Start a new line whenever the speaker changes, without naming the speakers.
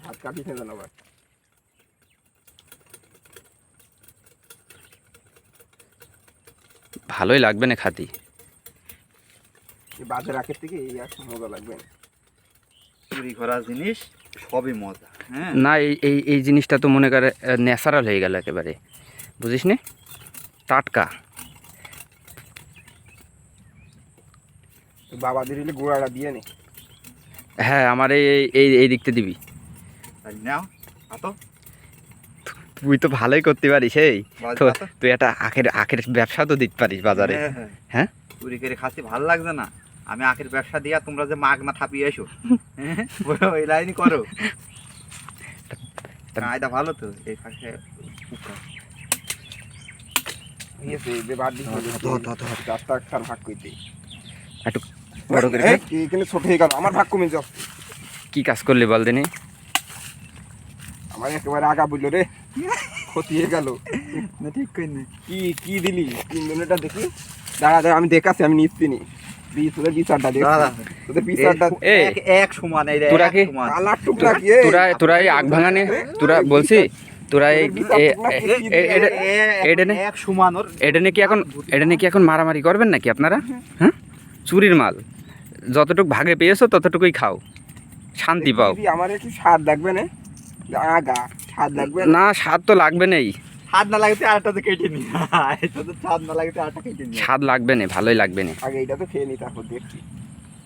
হাত কাটি খেয়ে জানো ভাই
ভালোই লাগবে না খাতি।
বাজার রাখের থেকে এই এক মজা লাগবে
চুরি করা জিনিস সবই মজা। হ্যাঁ
না এই এই এই জিনিসটা তো মনে করে ন্যাচারাল হয়ে গেল একেবারে, বুঝিস নি, টাটকা।
বাবাদের হলে গোড়াটা দিয়ে নে।
হ্যাঁ আমার এই এই এই দিকতে দিবি।
নাও আতো
তুই তো ভালোই করতে পারিস, এই তো
বাজে আতো।
তুই একটা আখের আখের ব্যবসা তো দিতে পারিস বাজারে। হ্যাঁ
চুরি করে খাচ্ছি ভালো লাগছে না, আমি আখের ব্যবসা দিয়া তোমরা যে মাগ না থাপিয়ে এসো ওই লাইনই করো। কায়দা ভালো তো এই পাশে
যে বাদ দিয়ে রাস্তা একটা ভাগ করে দিই
একটু বড় করে খা।
এখানে ছোট হয়ে গেল আমার ভাগ কমে যাও।
কি কাজ করলি বল দিনি?
আমার একেবারে আগা বুঝলো রে, ক্ষতি হয়ে গেল।
না ঠিক কই না
কি কি দিলি 3 মিনিটটা দেখি, দাঁড়া দাঁড়া আমি দেখাচ্ছি, আমি নিচ্ছি নি তোদের বিচারটা দেখ,
দাঁড়া।
তোদের বিচারটা
এই,
এক সমান এই রে,
তোরা
এক
কি
সমান।
কালার টুকরা কি
তোরা তোরা এই আগ ভাঙানে তোরা বলছি তোরা এই এটা নে
এক সমান ওর
এটা নাকি এখন এটা নাকি এখন মারামারি করবেন নাকি আপনারা? হ্যাঁ চুরির মাল যতটুকু ভাগে পেয়েছো ততটুকুই খাও, শান্তি পাও।
আমার কি স্বাদ লাগবে না? আগা স্বাদ লাগবে না?
না স্বাদ তো লাগবে নেই,
হাত না লাগতে আরেকটাতে কেটে নি, তোদের হাত না লাগতে আরেকটা কেটে নি।
স্বাদ লাগবে না, ভালোই লাগবে না।
আগে এইটা তো খেয়ে নি তারপর দেখছি।